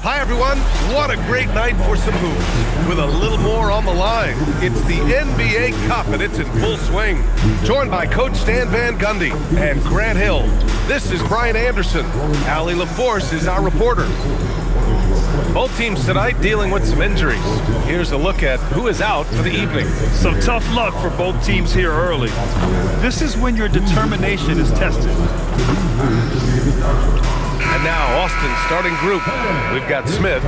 Hi, everyone. What a great night for some hoops. With a little more on the line, it's the NBA Cup, and it's in full swing. Joined by Coach Stan Van Gundy and Grant Hill. This is Brian Anderson. Allie LaForce is our reporter. Both teams tonight dealing with some injuries. Here's a look at who is out for the evening. Some tough luck for both teams here early. This is when your determination is tested. And now Austin's starting group. We've got Smith.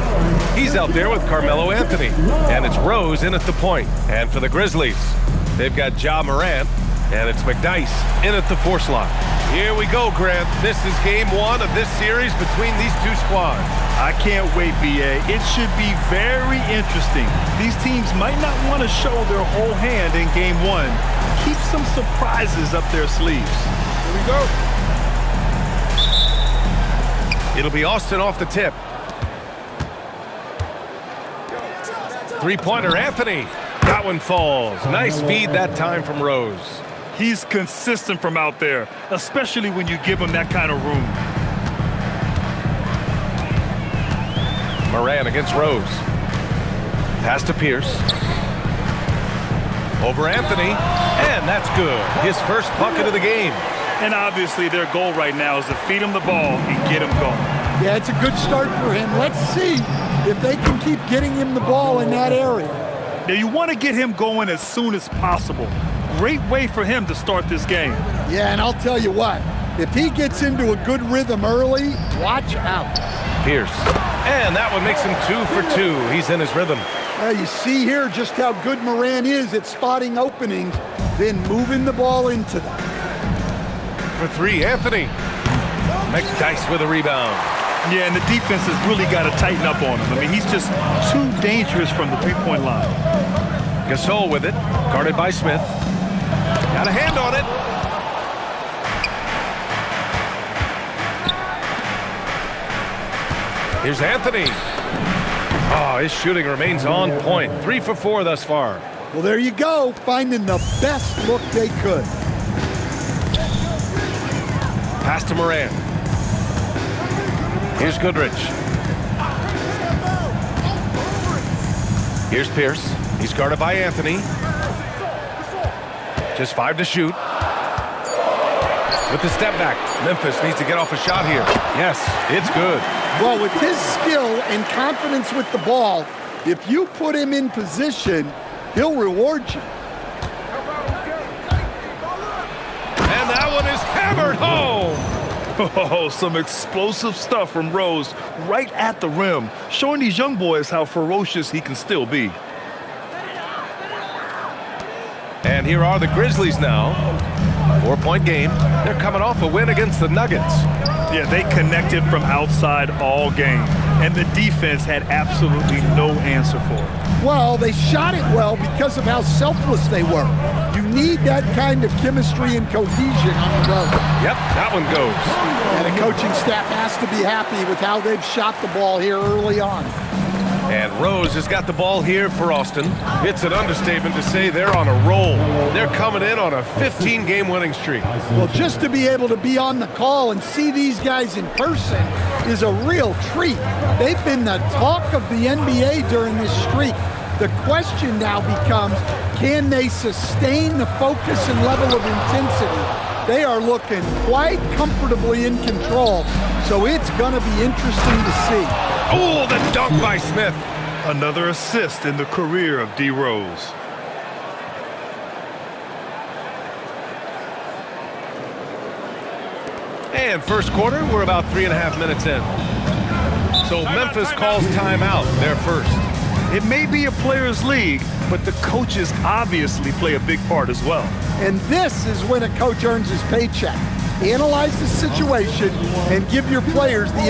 He's out there with Carmelo Anthony. And it's Rose in at the point. And for the Grizzlies, they've got Ja Morant. And it's McDyess in at the 4 slot. Here we go, Grant. This is game 1 of this series between these two squads. I can't wait, B.A. It should be very interesting. These teams might not want to show their whole hand in game 1. Keep some surprises up their sleeves. Here we go. It'll be Austin off the tip. Three-pointer, Anthony. That one falls. Nice feed that time from Rose. He's consistent from out there, especially when you give him that kind of room. Morant against Rose. Pass to Pierce. Over Anthony. And that's good. His first bucket of the game. And obviously their goal right now is to feed him the ball and get him going. Yeah, it's a good start for him. Let's see if they can keep getting him the ball in that area. Now you want to get him going as soon as possible. Great way for him to start this game. Yeah, and I'll tell you what, if he gets into a good rhythm early, watch out. Pierce. And that one makes him 2 for 2. He's in his rhythm. You see here just how good Morant is at spotting openings, then moving the ball into them. For 3, Anthony. McDyess with a rebound. Yeah, and the defense has really got to tighten up on him. I mean, he's just too dangerous from the three-point line. Gasol with it, guarded by Smith. Got a hand on it. Here's Anthony. Oh, his shooting remains on point. 3 for 4 thus far. Well, there you go, finding the best look they could. Pass to Morant. Here's Goodrich. Here's Pierce. He's guarded by Anthony. Just 5 to shoot. With the step back, Memphis needs to get off a shot here. Yes, it's good. Well, with his skill and confidence with the ball, if you put him in position, he'll reward you. And that one is hammered home. Oh, some explosive stuff from Rose right at the rim, showing these young boys how ferocious he can still be. And here are the Grizzlies now. 4-point game. They're coming off a win against the Nuggets. Yeah, they connected from outside all game, and the defense had absolutely no answer for it. Well, they shot it well because of how selfless they were. You need that kind of chemistry and cohesion on the road. Yep, that one goes. And the coaching staff has to be happy with how they've shot the ball here early on. And Rose has got the ball here for Austin. It's an understatement to say they're on a roll. They're coming in on a 15-game winning streak. Well, just to be able to be on the call and see these guys in person is a real treat. They've been the talk of the NBA during this streak. The question now becomes, can they sustain the focus and level of intensity? They are looking quite comfortably in control, so it's going to be interesting to see. Oh, the dunk by Smith. Another assist in the career of D. Rose. And first quarter, we're about 3.5 minutes in. So Memphis calls timeout, their first. It may be a players' league, but the coaches obviously play a big part as well. And this is when a coach earns his paycheck. Analyze the situation and give your players the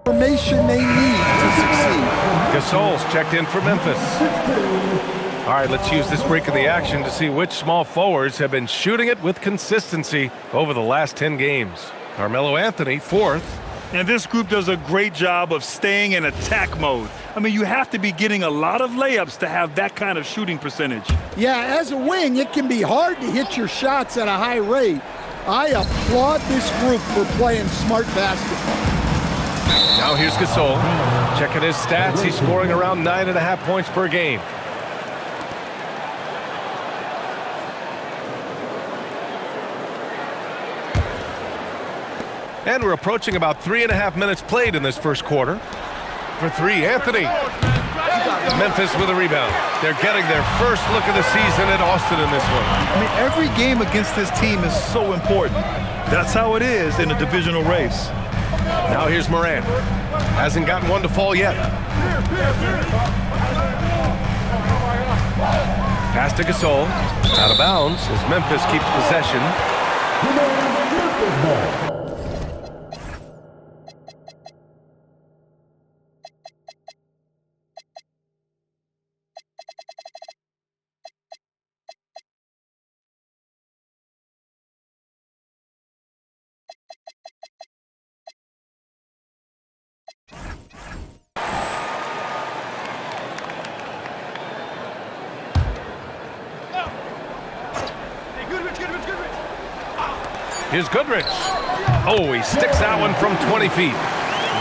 information they need to succeed. Gasol's checked in for Memphis. All right, let's use this break in the action to see which small forwards have been shooting it with consistency over the last 10 games. Carmelo Anthony, 4th. And this group does a great job of staying in attack mode. I mean, you have to be getting a lot of layups to have that kind of shooting percentage. Yeah, as a wing, it can be hard to hit your shots at a high rate. I applaud this group for playing smart basketball. Now here's Gasol. Checking his stats, he's scoring around 9.5 points per game. And we're approaching about 3.5 minutes played in this first quarter. For three, Anthony. Memphis with a rebound. They're getting their first look of the season at Austin in this one. I mean, every game against this team is so important. That's how it is in a divisional race. Now here's Morant. Hasn't gotten one to fall yet. Pass to Gasol. Out of bounds as Memphis keeps possession. Here's Goodrich. Oh, he sticks that one from 20 feet.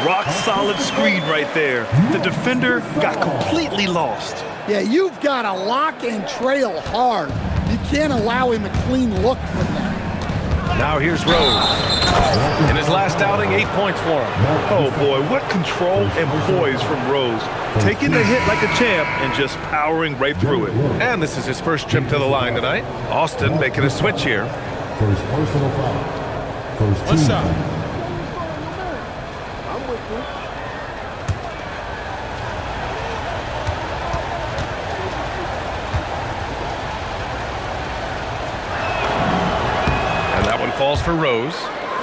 Rock solid screen right there. The defender got completely lost. Yeah, you've got to lock and trail hard. You can't allow him a clean look from that. Now here's Rose. In his last outing, 8 points for him. Oh boy, what control and poise from Rose. Taking the hit like a champ and just powering right through it. And this is his first trip to the line tonight. Austin making a switch here. First personal foul. First team. What's up? I'm with you. And that one falls for Rose.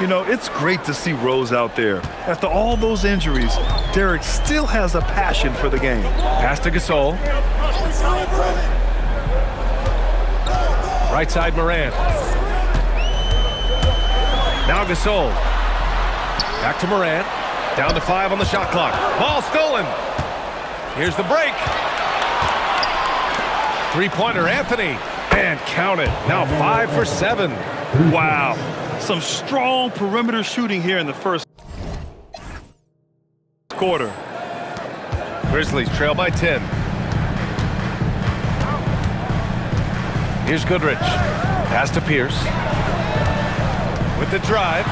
You know, it's great to see Rose out there. After all those injuries, Derek still has a passion for the game. Pass to Gasol. Right side Morant. Now Gasol. Back to Morant. Down to 5 on the shot clock. Ball stolen. Here's the break. Three-pointer Anthony. And count it. Now 5 for 7. Wow. Some strong perimeter shooting here in the first quarter. Grizzlies trail by 10. Here's Goodrich. Pass to Pierce. With the drive.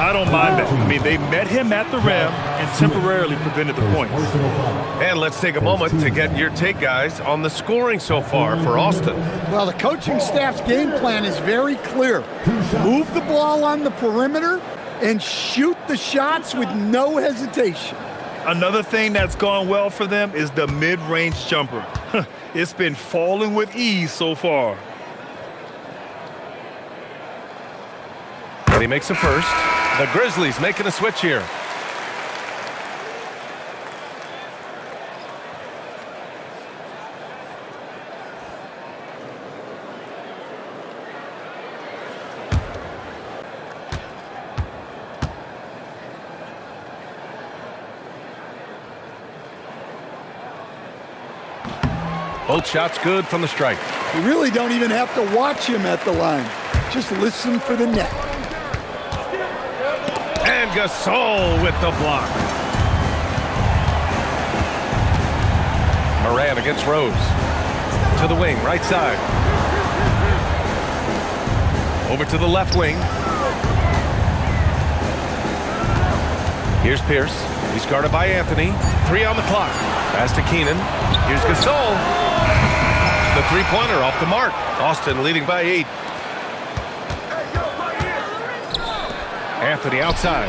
I don't mind that. I mean, they met him at the rim and temporarily prevented the points. And let's take a moment to get your take, guys, on the scoring so far for Austin. Well, the coaching staff's game plan is very clear. Move the ball on the perimeter and shoot the shots with no hesitation. Another thing that's gone well for them is the mid-range jumper. It's been falling with ease so far. And he makes a first. The Grizzlies making a switch here. Both shots good from the strike. You really don't even have to watch him at the line. Just listen for the net. And Gasol with the block. Morant against Rose. To the wing, right side. Over to the left wing. Here's Pierce. He's guarded by Anthony. 3 on the clock. Pass to Keenan. Here's Gasol. The three-pointer off the mark. Austin leading by 8. Anthony outside.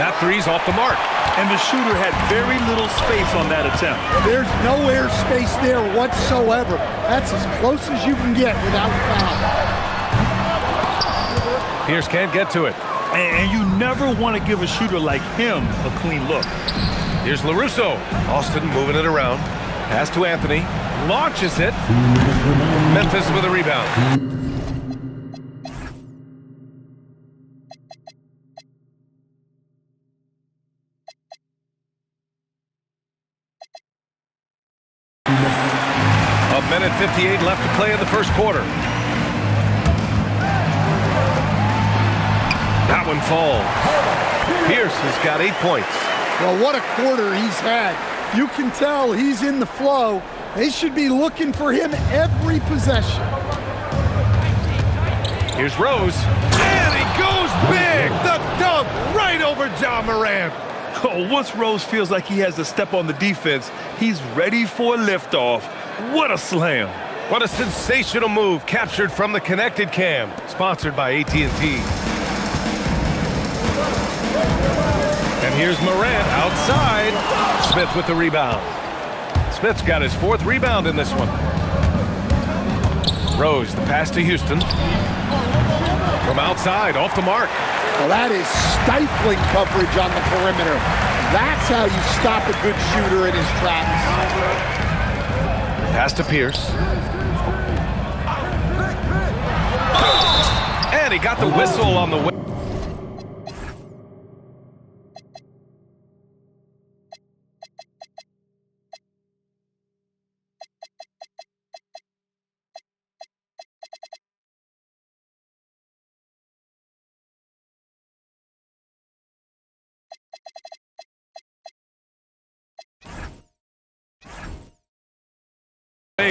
That three's off the mark. And the shooter had very little space on that attempt. There's no air space there whatsoever. That's as close as you can get without foul. Pierce can't get to it. And you never want to give a shooter like him a clean look. Here's LaRusso. Austin moving it around. Pass to Anthony. Launches it. Memphis with a rebound. A minute 58 left to play in the first quarter. That one falls. Pierce has got 8 points. Well, what a quarter he's had. You can tell he's in the flow. They should be looking for him every possession. Here's Rose, and he goes big! The dunk right over John Morant. Oh, once Rose feels like he has to step on the defense, he's ready for a liftoff. What a slam. What a sensational move captured from the connected cam, sponsored by AT&T. And here's Morant outside. Smith with the rebound. Smith's got his 4th rebound in this one. Rose, the pass to Houston. From outside, off the mark. Well, that is stifling coverage on the perimeter. That's how you stop a good shooter in his tracks. Pass to Pierce. And he got the whistle on the way.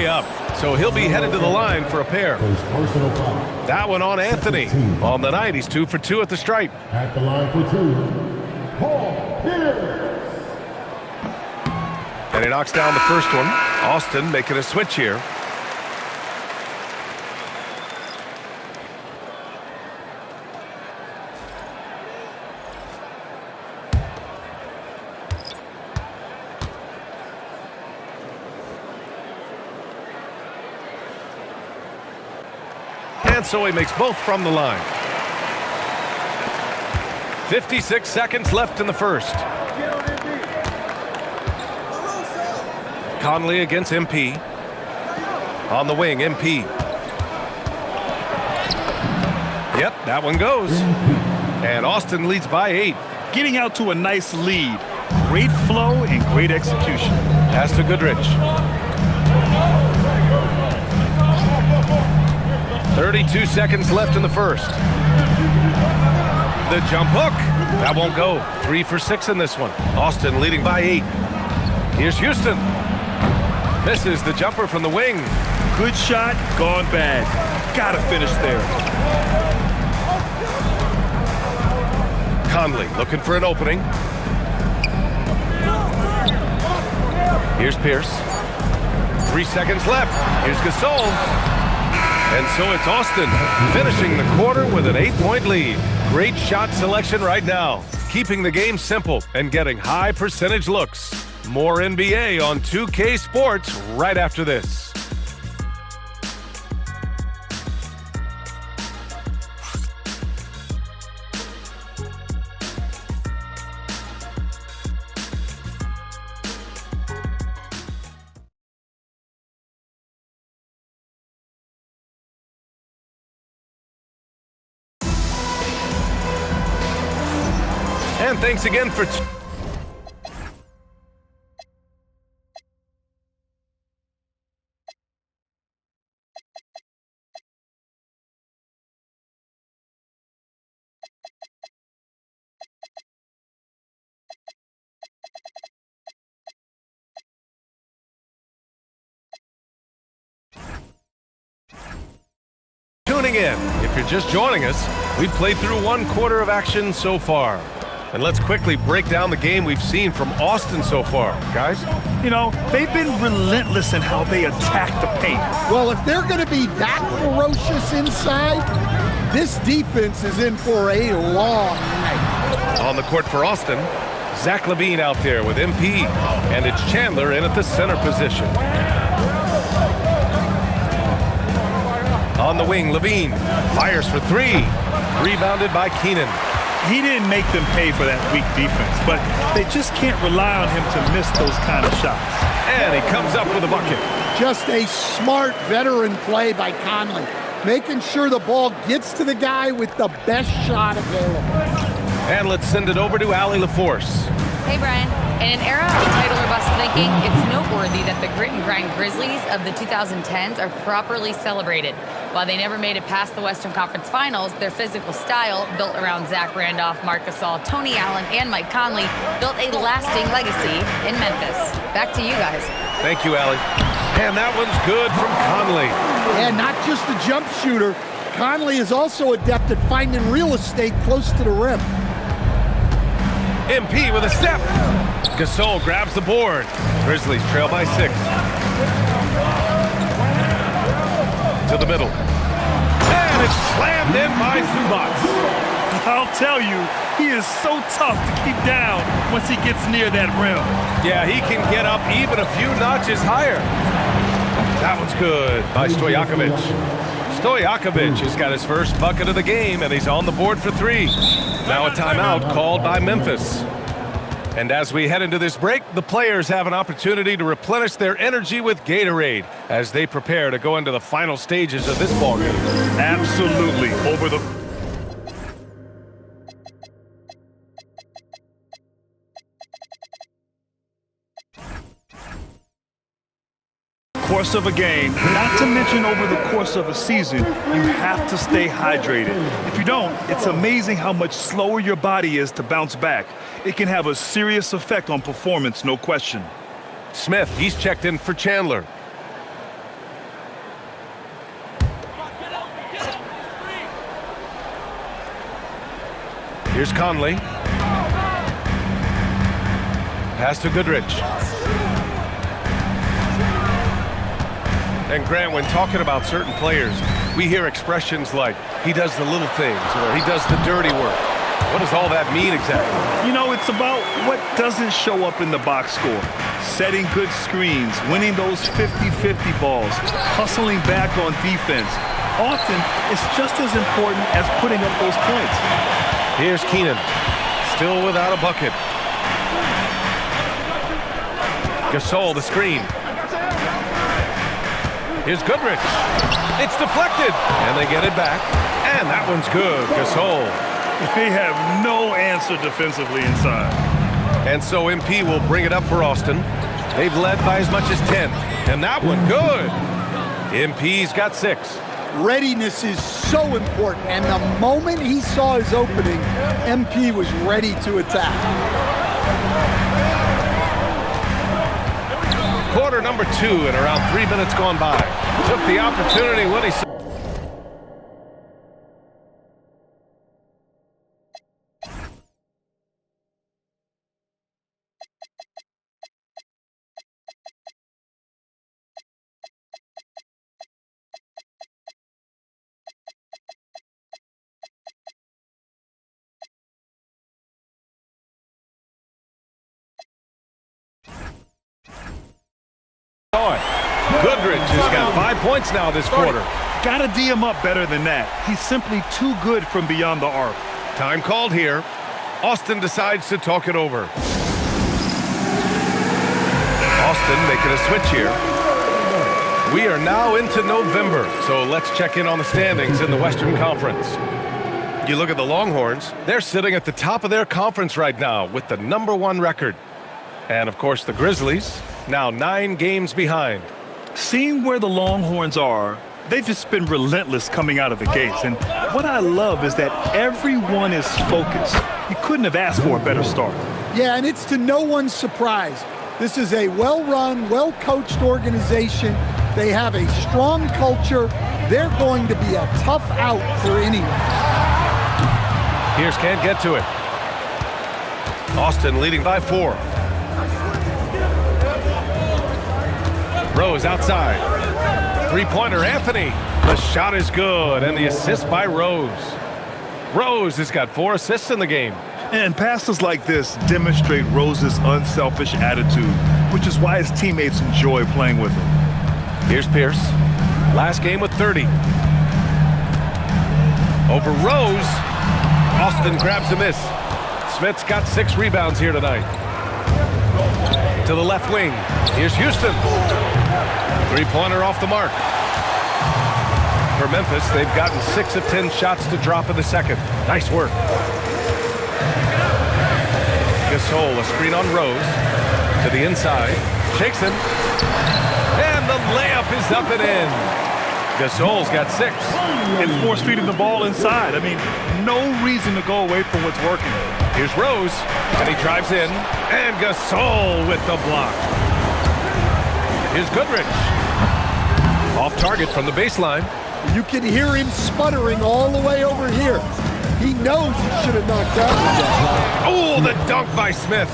Up, so he'll be headed to the line for a pair. Personal foul. That one on Anthony. On the night, he's 2 for 2 at the stripe. At the line for 2, Paul Pierce. And he knocks down the first one. Austin making a switch here. And so he makes both from the line. 56 seconds left in the first. Conley against MP. On the wing, MP. Yep, that one goes. And Austin leads by 8. Getting out to a nice lead. Great flow and great execution. Pass to Goodrich. 32 seconds left in the first. The jump hook. That won't go. 3 for 6 in this one. Austin leading by 8. Here's Houston. Misses the jumper from the wing. Good shot, gone bad. Gotta finish there. Conley looking for an opening. Here's Pierce. 3 seconds left. Here's Gasol. And so it's Austin finishing the quarter with an 8-point lead. Great shot selection right now, keeping the game simple and getting high percentage looks. More NBA on 2K Sports right after this. And thanks again for tuning in. If you're just joining us, we've played through 1 quarter of action so far. And let's quickly break down the game we've seen from Austin so far. Guys? You know, they've been relentless in how they attack the paint. Well, if they're going to be that ferocious inside, this defense is in for a long night. On the court for Austin, Zach LaVine out there with MP. And it's Chandler in at the center position. On the wing, LaVine fires for 3. Rebounded by Keenan. He didn't make them pay for that weak defense, but they just can't rely on him to miss those kind of shots. And he comes up with a bucket. Just a smart veteran play by Conley, making sure the ball gets to the guy with the best shot available. And let's send it over to Allie LaForce. Hey, Brian. In an era of title or bust thinking, it's noteworthy that the grit and grind Grizzlies of the 2010s are properly celebrated. While they never made it past the Western Conference Finals, their physical style, built around Zach Randolph, Marc Gasol, Tony Allen, and Mike Conley, built a lasting legacy in Memphis. Back to you guys. Thank you, Allie. And that one's good from Conley. And not just a jump shooter, Conley is also adept at finding real estate close to the rim. MP with a step. Gasol grabs the board. Grizzlies trail by 6. To the middle. And it's slammed in by Zubac. I'll tell you, he is so tough to keep down once he gets near that rim. Yeah, he can get up even a few notches higher. That one's good by Stojakovic. Stojakovic has got his first bucket of the game, and he's on the board for 3. Now a timeout called by Memphis. And as we head into this break, the players have an opportunity to replenish their energy with Gatorade as they prepare to go into the final stages of this ballgame. Absolutely. Over the course of a game, not to mention over the course of a season, you have to stay hydrated. If you don't, it's amazing how much slower your body is to bounce back. It can have a serious effect on performance, no question. Smith, he's checked in for Chandler. Here's Conley. Pass to Goodrich. And Grant, when talking about certain players, we hear expressions like, he does the little things, or he does the dirty work. What does all that mean exactly? You know, it's about what doesn't show up in the box score. Setting good screens, winning those 50-50 balls, hustling back on defense. Often, it's just as important as putting up those points. Here's Keenan, still without a bucket. Gasol, the screen. Here's Goodrich. It's deflected, and they get it back. And that one's good, Gasol. They have no answer defensively inside. And so MP will bring it up for Austin. They've led by as much as 10. And that one, good. MP's got 6. Readiness is so important, and the moment he saw his opening, MP was ready to attack. Quarter number 2 and around 3 minutes gone by. Took the opportunity when he saw. Goodrich has got 5 points now this quarter. Gotta D him up better than that. He's simply too good from beyond the arc. Time called here. Austin decides to talk it over. Austin making a switch here. We are now into November, so let's check in on the standings in the Western Conference. You look at the Longhorns, they're sitting at the top of their conference right now with the #1 record. And of course the Grizzlies, now 9 games behind. Seeing where the Longhorns are, they've just been relentless coming out of the gates. And what I love is that everyone is focused. You couldn't have asked for a better start. Yeah, and it's to no one's surprise. This is a well-run, well-coached organization. They have a strong culture. They're going to be a tough out for anyone. Pierce can't get to it. Austin leading by 4. Rose outside. Three-pointer, Anthony. The shot is good, and the assist by Rose. Rose has got 4 assists in the game. And passes like this demonstrate Rose's unselfish attitude, which is why his teammates enjoy playing with him. Here's Pierce. Last game with 30. Over Rose. Austin grabs a miss. Smith's got 6 rebounds here tonight. To the left wing. Here's Houston. Three-pointer off the mark. For Memphis, they've gotten 6 of 10 shots to drop in the second. Nice work. Gasol, a screen on Rose. To the inside. Shakes him. And the layup is up and in. Gasol's got 6. And force feeding the ball inside. I mean, no reason to go away from what's working. Here's Rose, and he drives in. And Gasol with the block. Here's Goodrich. Off target from the baseline. You can hear him sputtering all the way over here. He knows he should have knocked out that. Oh, the dunk by Smith.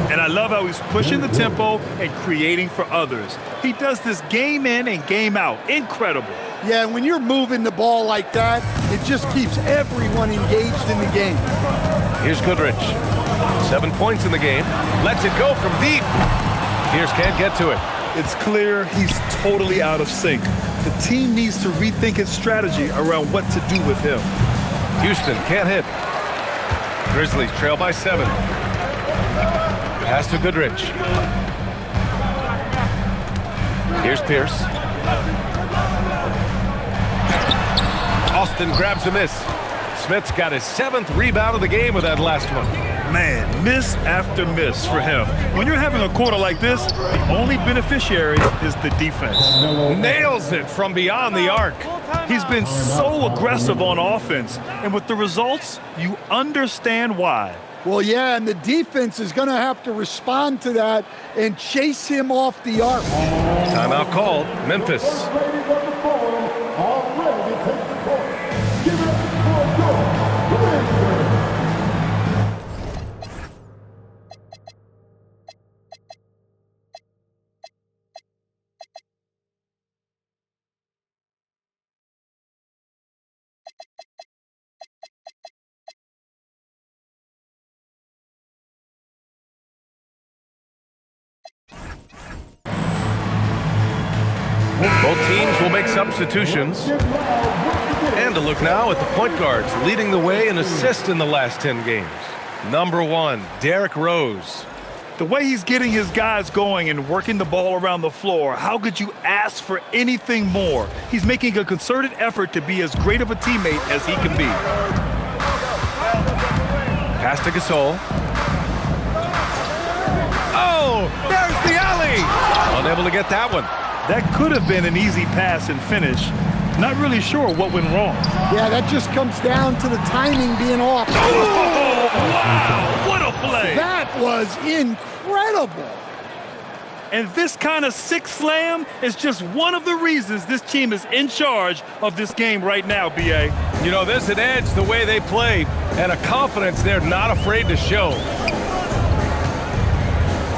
And I love how he's pushing the tempo and creating for others. He does this game in and game out. Incredible. Yeah, when you're moving the ball like that, it just keeps everyone engaged in the game. Here's Goodrich. 7 points in the game. Lets it go from deep. Pierce can't get to it. It's clear he's totally out of sync. The team needs to rethink its strategy around what to do with him. Houston can't hit. Grizzlies trail by 7. Pass to Goodrich. Here's Pierce. Austin grabs a miss. Smith's got his 7th rebound of the game with that last one. Man, miss after miss for him. When you're having a quarter like this, the only beneficiary is the defense. Nails it from beyond the arc. He's been so aggressive on offense, and with the results, you understand why. Well, yeah, and the defense is going to have to respond to that and chase him off the arc. Timeout called. Memphis. Ladies on the floor are ready to take the court. Give it up for your Grizzlies. Both teams will make substitutions. And a look now at the point guards leading the way in assists in the last 10 games. Number 1, Derrick Rose. The way he's getting his guys going and working the ball around the floor, how could you ask for anything more? He's making a concerted effort to be as great of a teammate as he can be. Pass to Gasol. Oh, there's the alley. Unable to get that one. That could have been an easy pass and finish. Not really sure what went wrong. Yeah, that just comes down to the timing being off. Oh, wow, what a play. That was incredible. And this kind of sick slam is just one of the reasons this team is in charge of this game right now, B.A. You know, there's an edge the way they play and a confidence they're not afraid to show.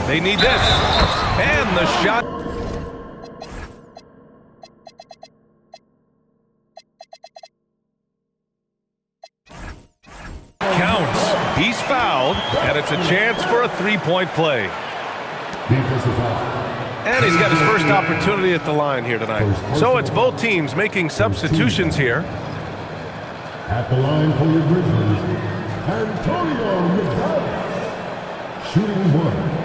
They need this. And the shot. Counts. He's fouled, and it's a chance for a three-point play. And he's got his first opportunity at the line here tonight. So it's both teams making substitutions here. At the line for your Grizzlies, Antonio McDowell, shooting 1.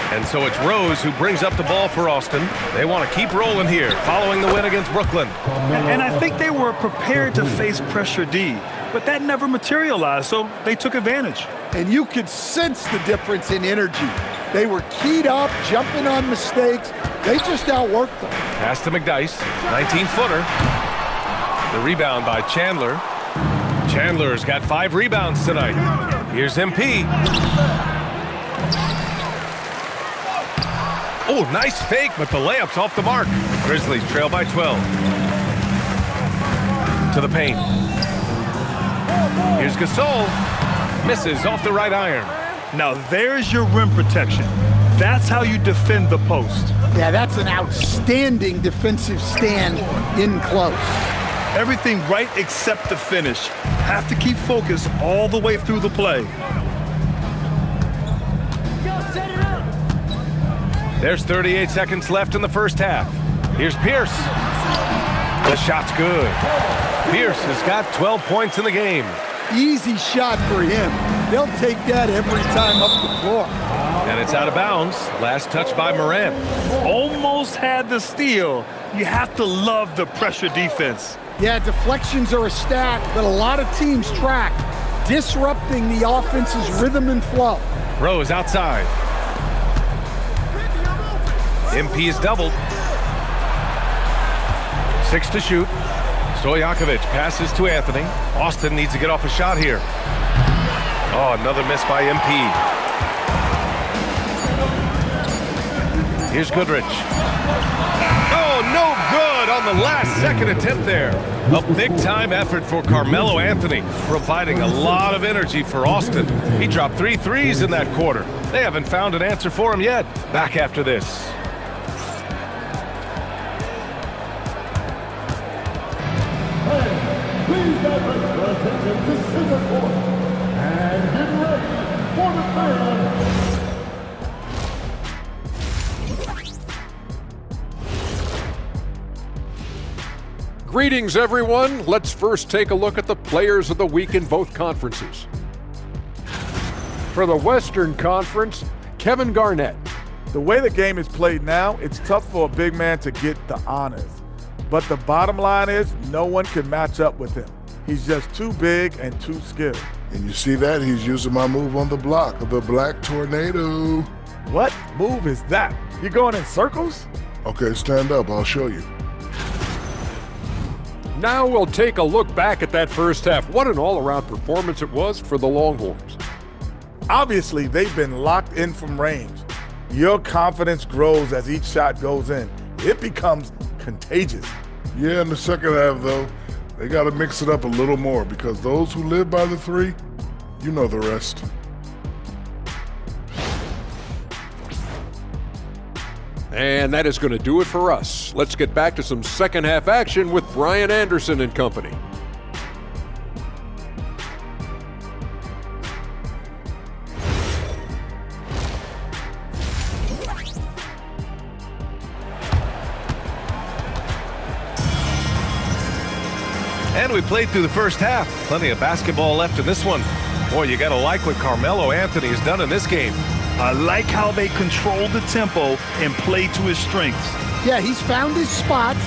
And so it's Rose who brings up the ball for Austin. They want to keep rolling here, following the win against Brooklyn. And I think they were prepared to face pressure D, but that never materialized, so they took advantage. And you could sense the difference in energy. They were keyed up, jumping on mistakes. They just outworked them. Pass to McDyess, 19-footer. The rebound by Chandler. Chandler's got 5 rebounds tonight. Here's MP. Oh, nice fake, but the layup's off the mark. Grizzlies trail by 12. To the paint. Here's Gasol. Misses off the right iron. Now there's your rim protection. That's how you defend the post. Yeah, that's an outstanding defensive stand in close. Everything right except the finish. Have to keep focused all the way through the play. There's 38 seconds left in the first half. Here's Pierce. The shot's good. Pierce has got 12 points in the game. Easy shot for him. They'll take that every time up the floor. And it's out of bounds. Last touch by Morant. Almost had the steal. You have to love the pressure defense. Yeah, deflections are a stat that a lot of teams track, disrupting the offense's rhythm and flow. Rose outside. MP is doubled. 6 to shoot. Stojakovic passes to Anthony. Austin needs to get off a shot here. Oh, another miss by MP. Here's Goodrich. Oh, no good on the last second attempt there. A big-time effort for Carmelo Anthony, providing a lot of energy for Austin. He dropped 3 threes in that quarter. They haven't found an answer for him yet. Back after this. Please direct your attention to center court and get ready for the fan. Greetings, everyone. Let's first take a look at the players of the week in both conferences. For the Western Conference, Kevin Garnett. The way the game is played now, it's tough for a big man to get the honors. But the bottom line is no one can match up with him. He's just too big and too skilled. And you see that? He's using my move on the block, the Black Tornado. What move is that? You going in circles? Okay, stand up. I'll show you. Now we'll take a look back at that first half. What an all-around performance it was for the Longhorns. Obviously, they've been locked in from range. Your confidence grows as each shot goes in. It becomes contagious. Yeah, in the second half, though, they got to mix it up a little more because those who live by the three, you know the rest. And that is going to do it for us. Let's get back to some second half action with Brian Anderson and company. And we played through the first half. Plenty of basketball left in this one. Boy, you got to like what Carmelo Anthony has done in this game. I like how they control the tempo and play to his strengths. Yeah, he's found his spots,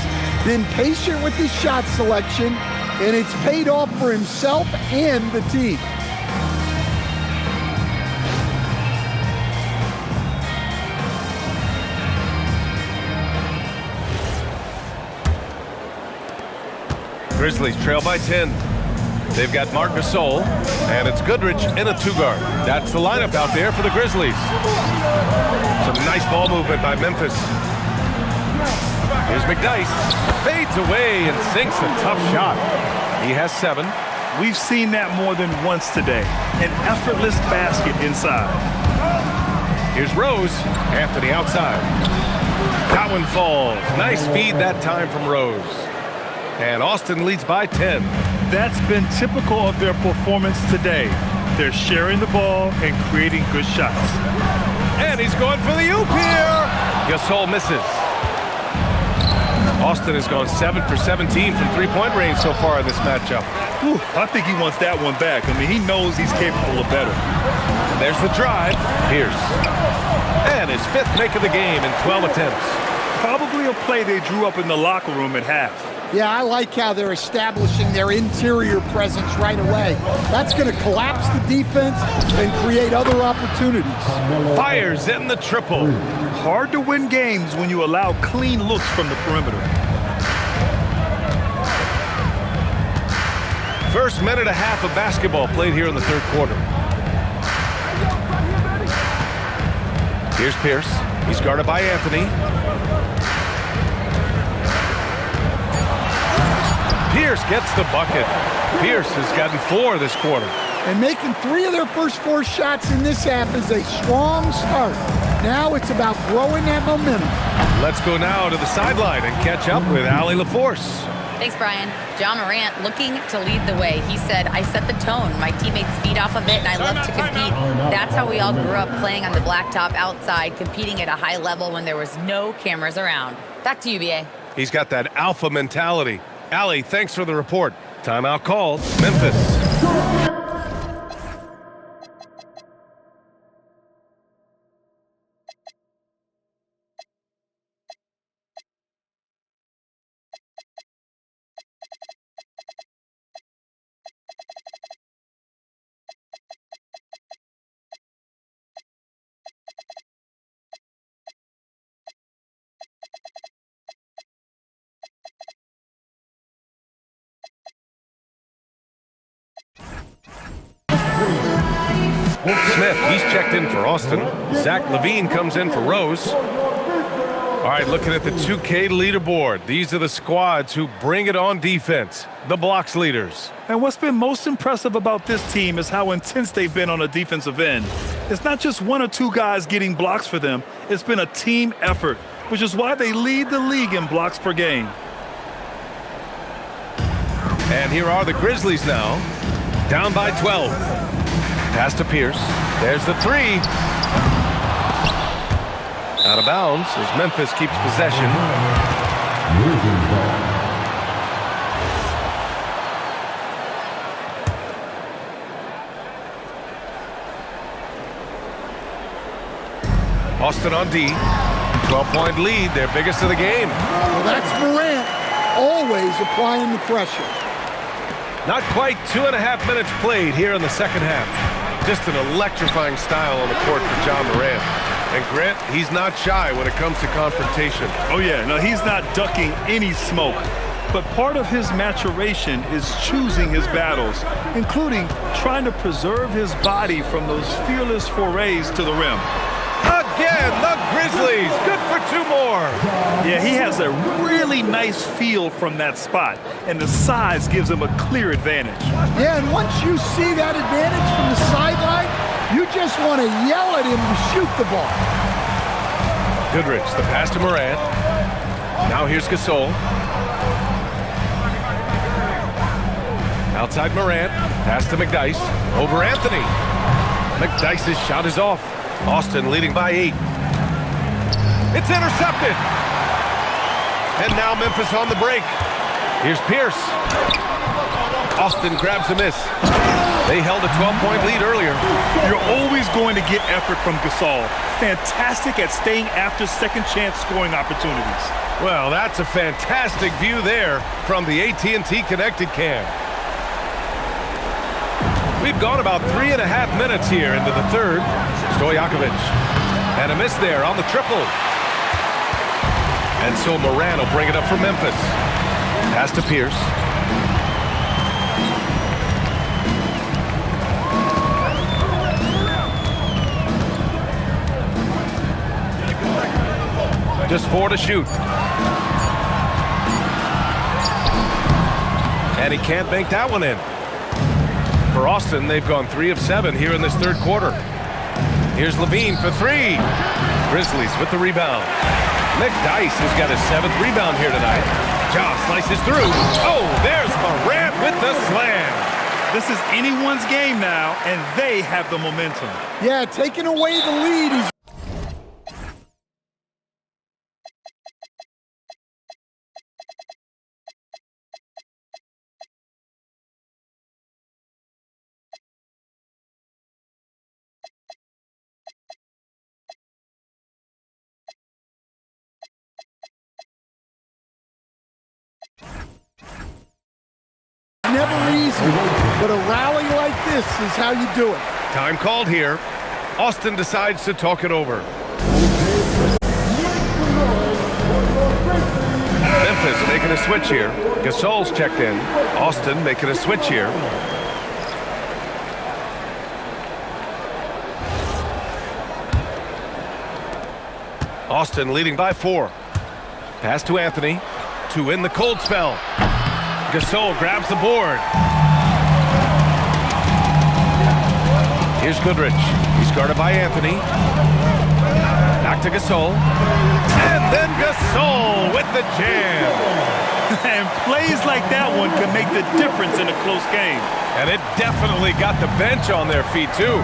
been patient with his shot selection, and it's paid off for himself and the team. Grizzlies trail by 10. They've got Marc Gasol, and it's Goodrich in a 2-guard. That's the lineup out there for the Grizzlies. Some nice ball movement by Memphis. Here's McDyess. Fades away and sinks a tough shot. He has 7. We've seen that more than once today. An effortless basket inside. Here's Rose. Anthony outside. Cowan falls. Nice feed that time from Rose. And Austin leads by 10. That's been typical of their performance today. They're sharing the ball and creating good shots. And he's going for the oop here. Gasol misses. Austin has gone 7 for 17 from three-point range so far in this matchup. Whew, I think he wants that one back. I mean, he knows he's capable of better. And there's the drive. Pierce. And his 5th make of the game in 12 attempts. Probably a play they drew up in the locker room at half. Yeah, I like how they're establishing their interior presence right away. That's going to collapse the defense and create other opportunities. Fires in the triple. Hard to win games when you allow clean looks from the perimeter. First minute and a half of basketball played here in the third quarter. Here's Pierce. He's guarded by Anthony. Pierce gets the bucket. Pierce has gotten 4 this quarter. And making 3 of their first 4 shots in this half is a strong start. Now it's about growing that momentum. Let's go now to the sideline and catch up with Allie LaForce. Thanks, Brian. John Morant looking to lead the way. He said, I set the tone. My teammates feed off of it, and I love to compete. That's how we all grew up, playing on the blacktop outside, competing at a high level when there was no cameras around. Back to you, B.A. He's got that alpha mentality. Allie, thanks for the report. Timeout called. Memphis. Smith, he's checked in for Austin. Zach Levine comes in for Rose. All right, looking at the 2K leaderboard. These are the squads who bring it on defense. The blocks leaders. And what's been most impressive about this team is how intense they've been on the defensive end. It's not just one or two guys getting blocks for them. It's been a team effort, which is why they lead the league in blocks per game. And here are the Grizzlies now, down by 12. Pass to Pierce. There's the three. Out of bounds as Memphis keeps possession. Austin on D. 12-point lead, their biggest of the game. Well, that's Morant, always applying the pressure. Not quite 2.5 minutes played here in the second half. Just an electrifying style on the court for John Morant. And Grant, he's not shy when it comes to confrontation. Oh yeah, no, he's not ducking any smoke. But part of his maturation is choosing his battles, including trying to preserve his body from those fearless forays to the rim. Again, the Grizzlies, good for 2 more. Yeah, he has a really nice feel from that spot, and the size gives him a clear advantage. Yeah, and once you see that advantage from the sideline, you just want to yell at him to shoot the ball. Goodrich, the pass to Morant. Now here's Gasol. Outside Morant, pass to McDyess. Over Anthony. McDyess's shot is off. Austin leading by 8. It's intercepted. And now Memphis on the break. Here's Pierce. Austin grabs a miss. They held a 12-point lead earlier. You're always going to get effort from Gasol. Fantastic at staying after second chance scoring opportunities. Well, that's a fantastic view there from the AT&T Connected Cam. We've gone about 3.5 minutes here into the third. Stojakovic. And a miss there on the triple. And so Morant will bring it up for Memphis. Pass to Pierce. Just 4 to shoot. And he can't bank that one in. For Austin, they've gone 3 of 7 here in this third quarter. Here's Levine for 3. Grizzlies with the rebound. McDyess has got his 7th rebound here tonight. Ja slices through. Oh, there's Morant with the slam. This is anyone's game now, and they have the momentum. Yeah, taking away the lead. He's never easy, but a rally like this is how you do it. Time called here. Austin decides to talk it over. Memphis making a switch here. Gasol's checked in. Austin making a switch here. Austin leading by 4. Pass to Anthony. To end the cold spell. Gasol grabs the board. Here's Goodrich. He's guarded by Anthony. Back to Gasol. And then Gasol with the jam. And plays like that one can make the difference in a close game. And it definitely got the bench on their feet, too.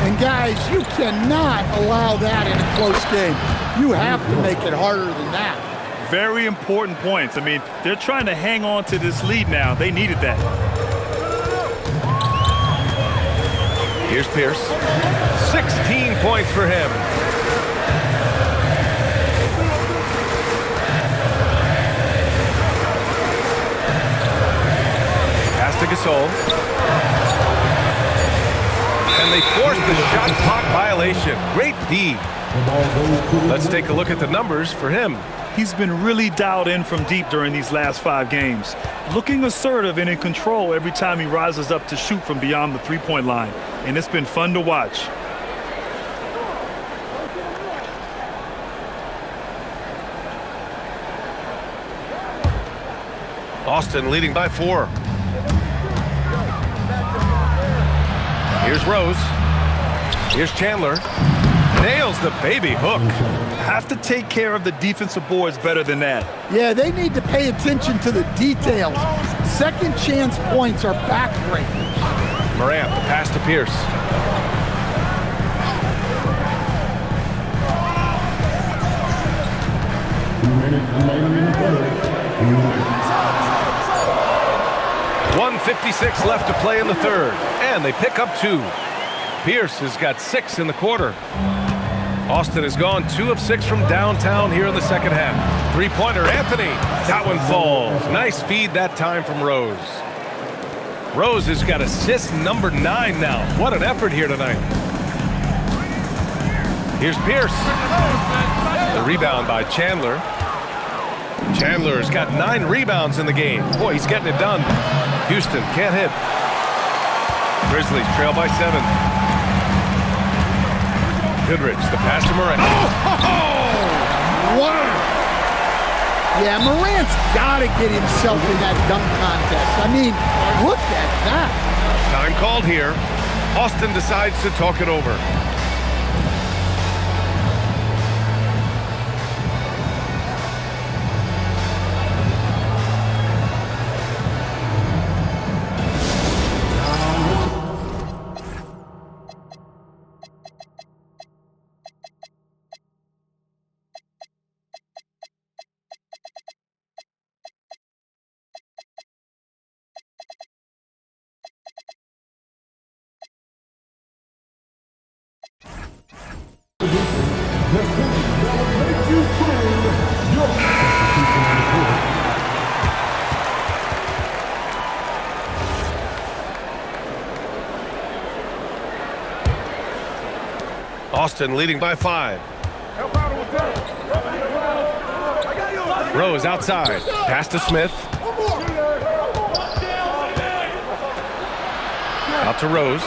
And guys, you cannot allow that in a close game. You have to make it harder than that. Very important points. I mean, they're trying to hang on to this lead now. They needed that. Here's Pierce. 16 points for him. Pass to Gasol. And they forced the shot clock violation. Great D. Let's take a look at the numbers for him. He's been really dialed in from deep during these last 5 games, looking assertive and in control every time he rises up to shoot from beyond the three-point line, and it's been fun to watch. Austin leading by 4. Here's Rose. Here's Chandler. Nails the baby hook. Have to take care of the defensive boards better than that. Yeah, they need to pay attention to the details. Second chance points are backbreakers. Morant, the pass to Pierce. Remaining in the third. 1:56 left to play in the third, and they pick up 2. Pierce has got 6 in the quarter. Austin has gone 2 of 6 from downtown here in the second half. Three-pointer, Anthony. That one falls. Nice feed that time from Rose. Rose has got assist number 9 now. What an effort here tonight. Here's Pierce. The rebound by Chandler. Chandler's got 9 rebounds in the game. Boy, he's getting it done. Houston can't hit. Grizzlies trail by 7. Goodrich, the pass to Morant. Wow! Yeah, Morant's got to get himself in that dunk contest. I mean, look at that. Time called here. Austin decides to talk it over. Austin leading by 5. Rose outside. Pass to Smith. Out to Rose.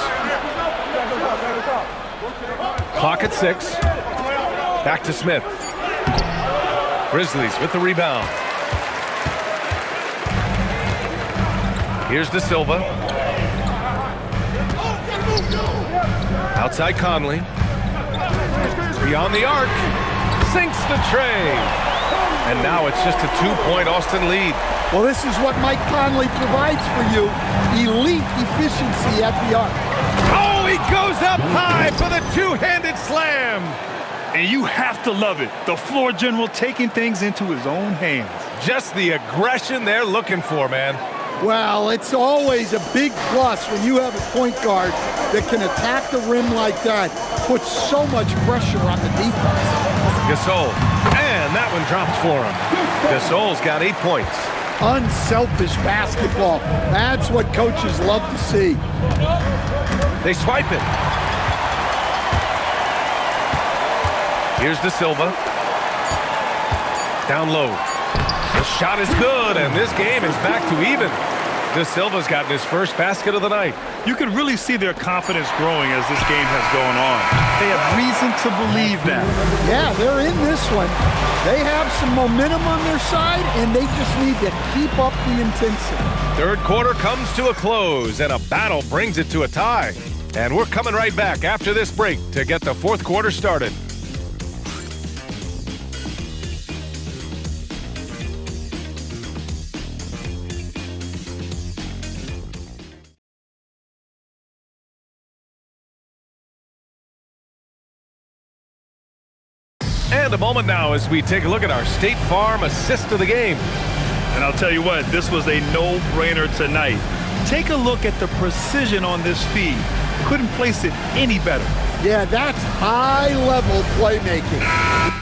Clock at 6. Back to Smith. Grizzlies with the rebound. Here's De Silva. Outside Conley. Beyond the arc. Sinks the tray. And now it's just a 2-point Austin lead. Well, this is what Mike Conley provides for you. Elite efficiency at the arc. Oh, he goes up high for the 2-handed slam. And you have to love it. The floor general taking things into his own hands. Just the aggression they're looking for, man. Well, it's always a big plus when you have a point guard that can attack the rim like that, put so much pressure on the defense. Gasol, and that one drops for him. Gasol's got 8 points. Unselfish basketball. That's what coaches love to see. They swipe it. Here's De Silva. Down low. The shot is good, and this game is back to even. De Silva's gotten his first basket of the night. You can really see their confidence growing as this game has gone on. They have reason to believe that. Yeah, they're in this one. They have some momentum on their side, and they just need to keep up the intensity. Third quarter comes to a close, and a battle brings it to a tie. And we're coming right back after this break to get the fourth quarter started. And a moment now as we take a look at our State Farm assist of the game. And I'll tell you what, this was a no-brainer tonight. Take a look at the precision on this feed. Couldn't place it any better. Yeah, that's high-level playmaking.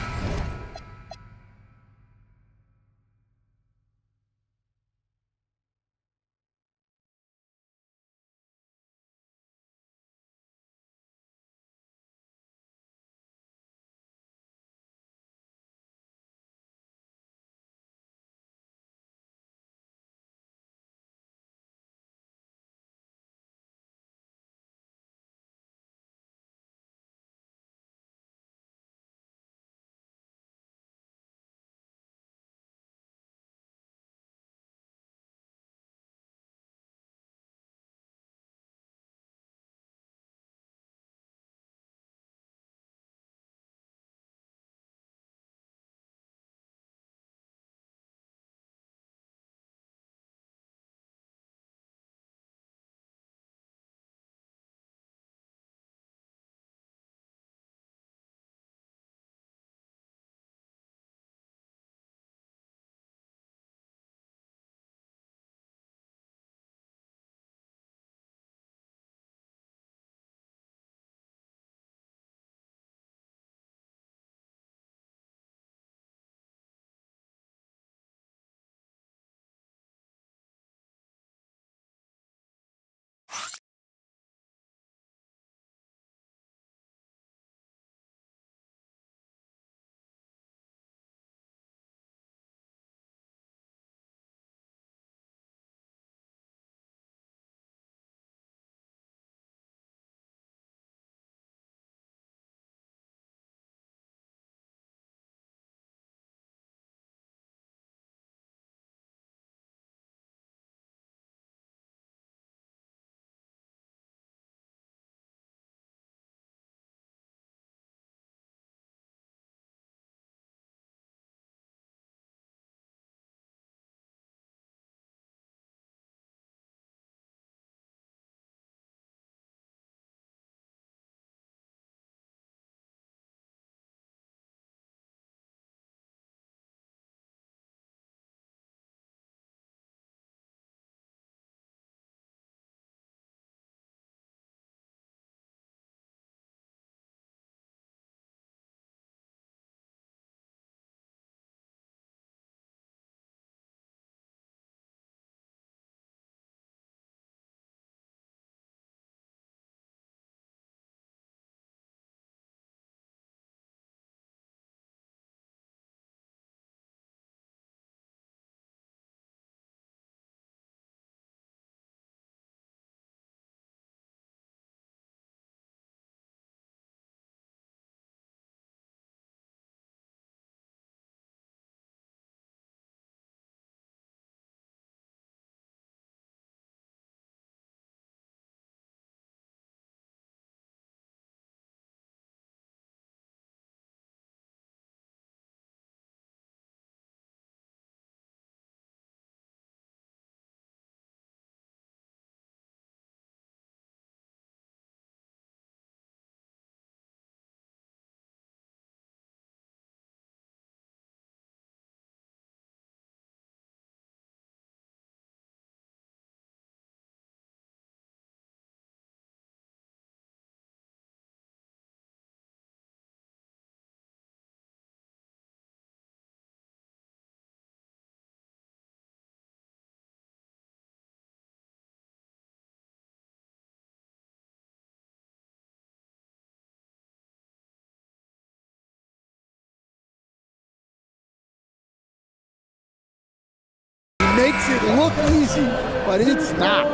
makes it look easy, but it's not.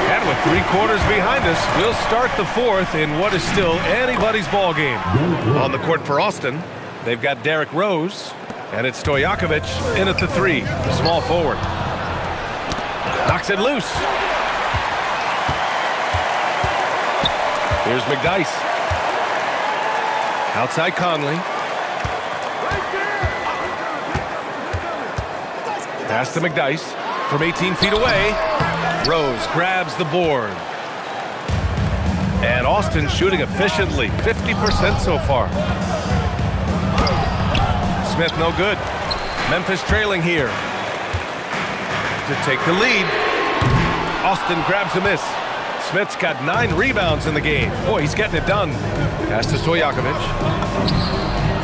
And with 3 quarters behind us, we'll start the fourth in what is still anybody's ball game. On the court for Austin, they've got Derrick Rose, and it's Stojakovic in at the 3, small forward. Knocks it loose. Here's McDyess. Outside Conley. Pass to McDyess from 18 feet away. Rose grabs the board. And Austin shooting efficiently, 50% so far. Smith no good. Memphis trailing here. To take the lead. Austin grabs a miss. Smith's got 9 rebounds in the game. Boy, he's getting it done. Pass to Stojakovic.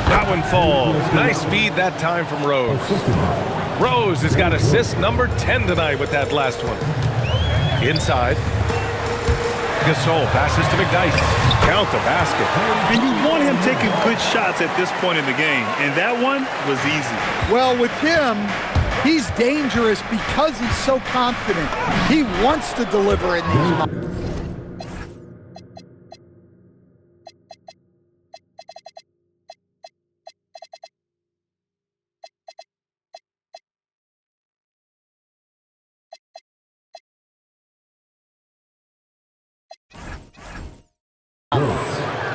That one falls. Nice feed that time from Rose. Rose has got assist number 10 tonight with that last one. Inside. Gasol passes to McDyess. Count the basket. And you want him taking good shots at this point in the game, and that one was easy. Well, with him, he's dangerous because he's so confident. He wants to deliver in these moments.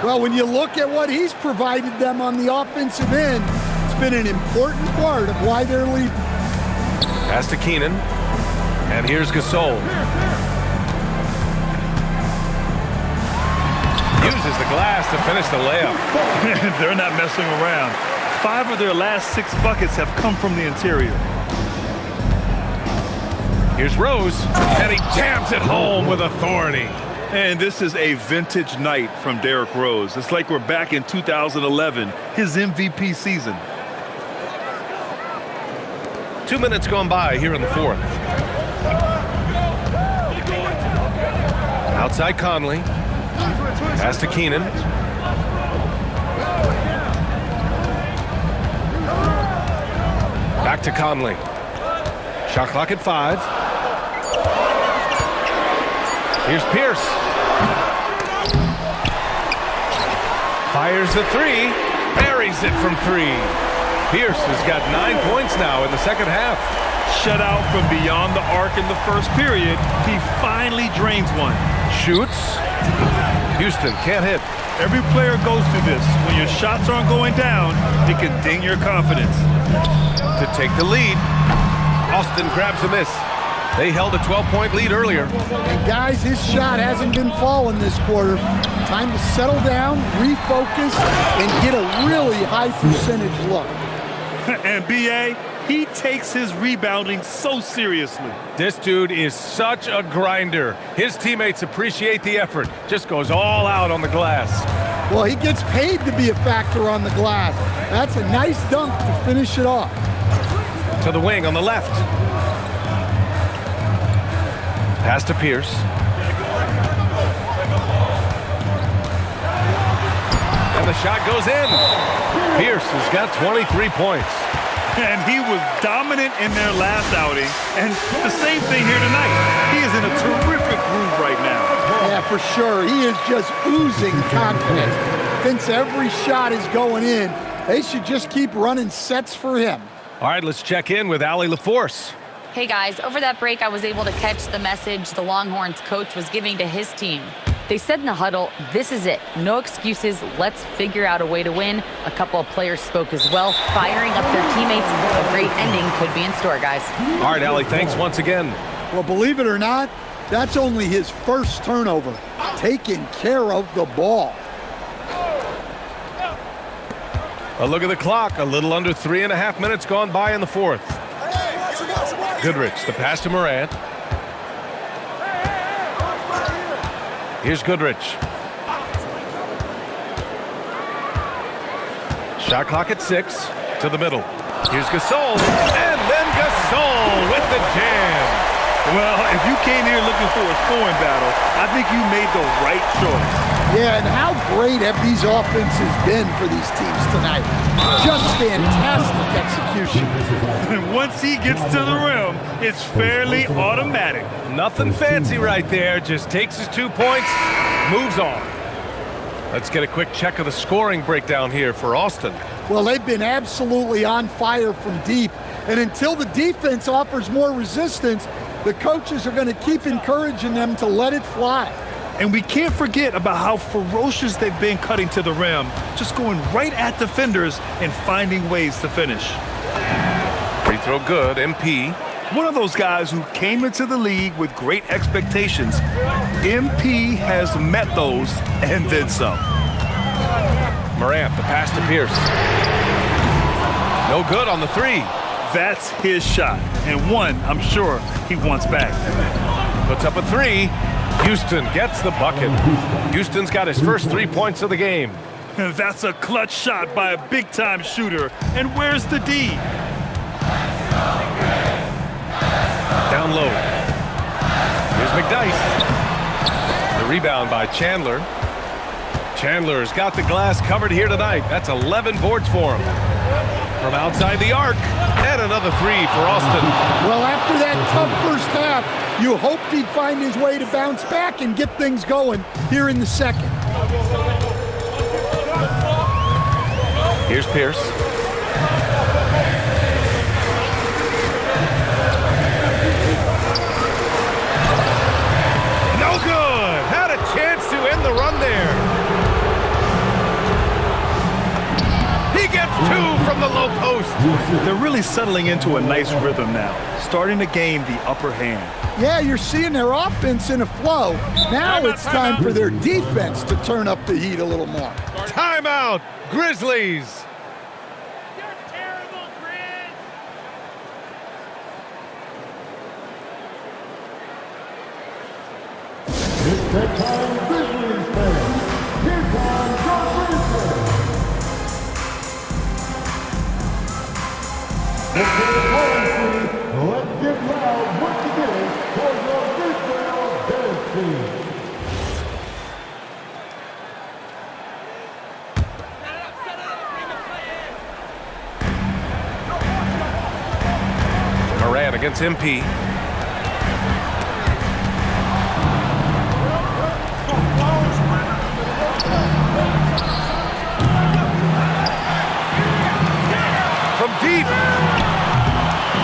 Well, when you look at what he's provided them on the offensive end, it's been an important part of why they're leading. Pass to Keenan. And here's Gasol. Uses the glass to finish the layup. They're not messing around. 5 of their last 6 buckets have come from the interior. Here's Rose. And he jams it home with authority. And this is a vintage night from Derrick Rose. It's like we're back in 2011, his MVP season. 2 minutes gone by here in the fourth. Outside Conley. Pass to Keenan. Back to Conley. Shot clock at 5. Here's Pierce. Fires the 3. Buries it from 3. Pierce has got 9 points now in the second half. Shut out from beyond the arc in the first period. He finally drains one. Shoots. Houston can't hit. Every player goes through this. When your shots aren't going down, it can ding your confidence. To take the lead, Austin grabs a miss. They held a 12-point lead earlier. And guys, his shot hasn't been falling this quarter. Time to settle down, refocus, and get a really high percentage look. And B.A., he takes his rebounding so seriously. This dude is such a grinder. His teammates appreciate the effort. Just goes all out on the glass. Well, he gets paid to be a factor on the glass. That's a nice dunk to finish it off. To the wing on the left. Pass to Pierce. And the shot goes in. Pierce has got 23 points. And he was dominant in their last outing. And the same thing here tonight. He is in a terrific groove right now. Yeah, for sure. He is just oozing confidence. Thinks every shot is going in. They should just keep running sets for him. All right, let's check in with Allie LaForce. Hey guys, over that break, I was able to catch the message the Longhorns coach was giving to his team. They said in the huddle, this is it. No excuses. Let's figure out a way to win. A couple of players spoke as well, firing up their teammates. A great ending could be in store, guys. All right, Allie, thanks once again. Well, believe it or not, that's only his first turnover. Taking care of the ball. A look at the clock. A little under 3.5 minutes gone by in the fourth. Goodrich, the pass to Morant. Here's Goodrich. Shot clock at 6. To the middle. Here's Gasol. And then Gasol with the jam. Well, if you came here looking for a scoring battle, I think you made the right choice. Yeah, and how great have these offenses been for these teams tonight? Just fantastic execution. And once he gets to the rim, it's fairly automatic. Nothing fancy right there. Just takes his 2 points, moves on. Let's get a quick check of the scoring breakdown here for Austin. Well, they've been absolutely on fire from deep. And until the defense offers more resistance, the coaches are going to keep encouraging them to let it fly. And we can't forget about how ferocious they've been cutting to the rim, just going right at defenders and finding ways to finish. Free throw good, MP. One of those guys who came into the league with great expectations. MP has met those and then some. Morant, the pass to Pierce. No good on the three. That's his shot, and one I'm sure he wants back. Puts up a three. Houston gets the bucket. Houston's got his first 3 points of the game. That's a clutch shot by a big-time shooter. And where's the D? Down low. Here's McDyess. The rebound by Chandler. Chandler's got the glass covered here tonight. That's 11 boards for him. From outside the arc, and another three for Austin. Well, after that tough first half, you hoped he'd find his way to bounce back and get things going here in the second. Here's Pierce. No good! Had a chance to end the run there. He gets two from the low post. They're really settling into a nice rhythm now, starting to gain the upper hand. Yeah, you're seeing their offense in a flow. Now it's time for their defense to turn up the heat a little more. Timeout, Grizzlies. You're terrible, Grizz. It's that time, Grizzlies fans. Here comes your Grizzlies. Let's get loud once again for your Grizzlies dance team. Morant against MP. From deep.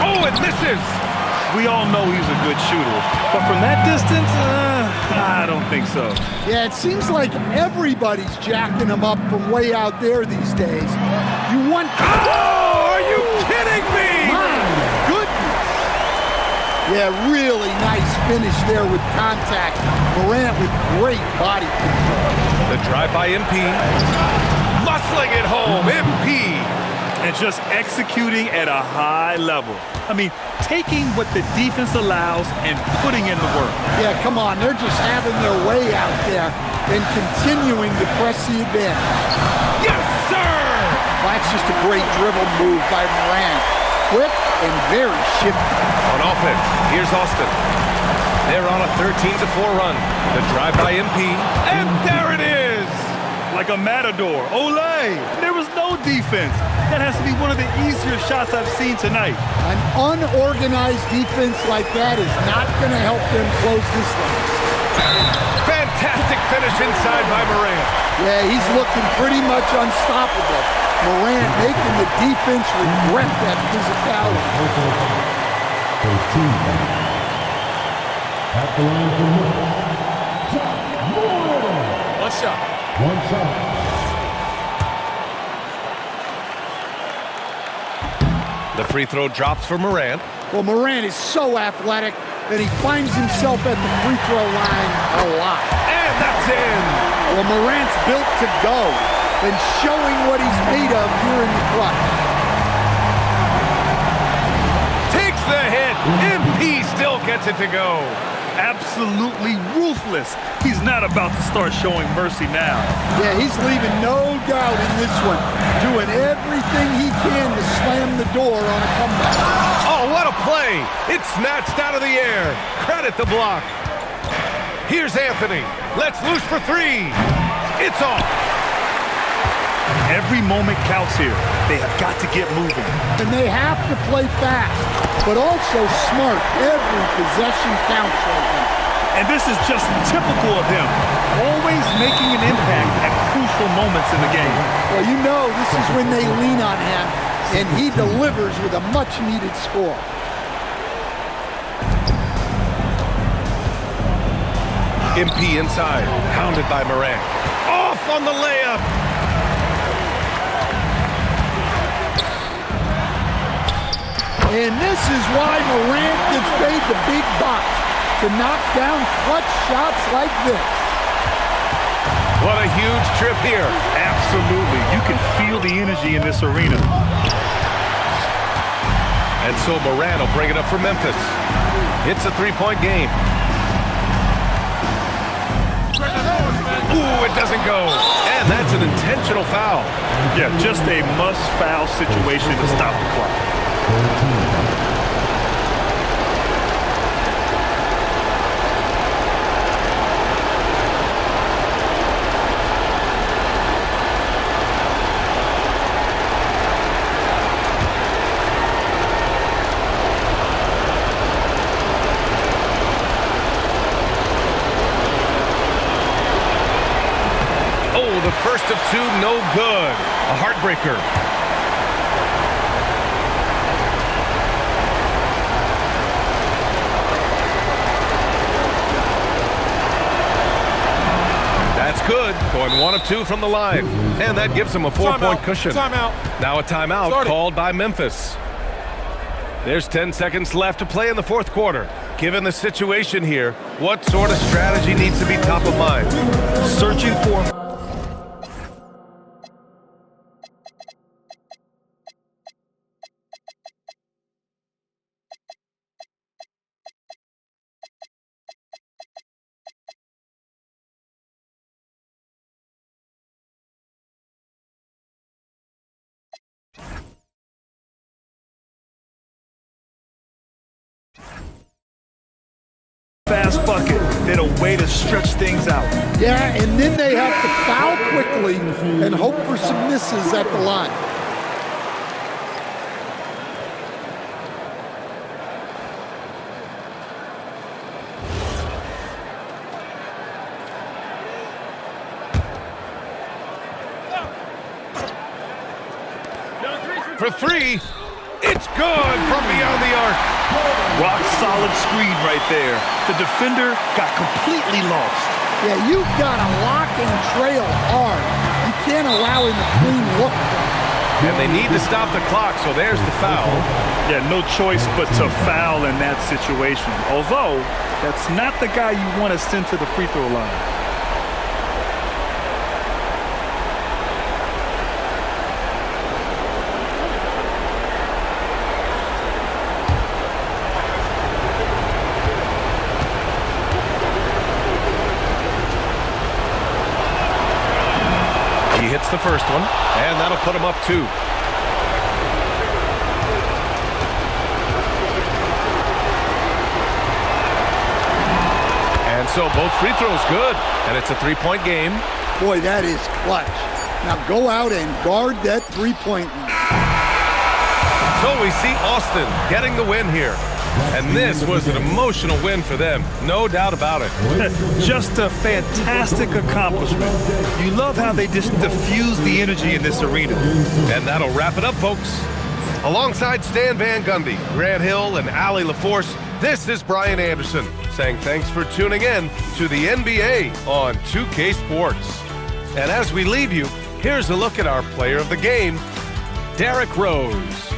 Oh, it misses. We all know he's a good shooter, but from that distance, I don't think so. Yeah, it seems like everybody's jacking him up from way out there these days. You want... Oh, are you kidding me? My goodness. Yeah, really nice finish there with contact. Morant with great body control. The drive by MP. Muscling it home, MP. And just executing at a high level. I mean, taking what the defense allows and putting in the work. Yeah, come on. They're just having their way out there and continuing to press the advantage. Yes, sir! Well, that's just a great dribble move by Morant. Quick and very shifty. On offense, here's Austin. They're on a 13-4 run. The drive by MP, and there it is! Like a matador. Olay! There was no defense. That has to be one of the easier shots I've seen tonight. An unorganized defense like that is not going to help them close this one. Fantastic finish inside by Morant. Yeah, he's looking pretty much unstoppable. Morant making the defense regret that physicality. First team. At the line for Morant. One shot. One shot. The free throw drops for Morant. Well, Morant is so athletic that he finds himself at the free throw line a lot. And that's in. Well, Morant's built to go and showing what he's made of here in the clutch. Takes the hit. MP still gets gets it to go. Absolutely ruthless. He's not about to start showing mercy now. Yeah, he's leaving no doubt in this one. Doing everything he can to slam the door on a comeback. Oh, what a play. It's snatched out of the air. Credit the block. Here's Anthony. Let's loose for three. It's off. Every moment counts here. They have got to get moving. And they have to play fast, but also smart. Every possession counts right now. And this is just typical of him. Always making an impact at crucial moments in the game. Well, you know this is when they lean on him, and he delivers with a much-needed score. MP inside, hounded by Morant. Off on the layup. And this is why Morant gets paid the big bucks, to knock down clutch shots like this. What a huge trip here. Absolutely. You can feel the energy in this arena. And so Morant will bring it up for Memphis. It's a three-point game. Ooh, it doesn't go. And that's an intentional foul. Yeah, just a must-foul situation to stop the clock. The first of two, no good. A heartbreaker. That's good. Going 1 of 2 from the line. And that gives him a 4-point cushion. Timeout. Now a timeout called by Memphis. There's 10 seconds left to play in the fourth quarter. Given the situation here, what sort of strategy needs to be top of mind? Searching for... fast bucket, then a way to stretch things out. Yeah, and then they have to foul quickly and hope for some misses at the line. For three, it's good from beyond the arc. Rock solid screen right there. The defender got completely lost. Yeah, you've got to lock and trail hard. You can't allow him a clean look. And they need to stop the clock, so there's the foul. Yeah, no choice but to foul in that situation. Although, that's not the guy you want to send to the free throw line. He hits the first one, and that'll put him up 2. And so both free throws good, and it's a 3-point game. Boy, that is clutch. Now go out and guard that three-point line. So we see Austin getting the win here. And this was an emotional win for them, no doubt about it. Just a fantastic accomplishment. You love how they just diffuse the energy in this arena. And that'll wrap it up, folks. Alongside Stan Van Gundy, Grant Hill, and Allie LaForce, this is Brian Anderson saying thanks for tuning in to the NBA on 2K Sports. And as we leave you, here's a look at our player of the game, Derrick Rose.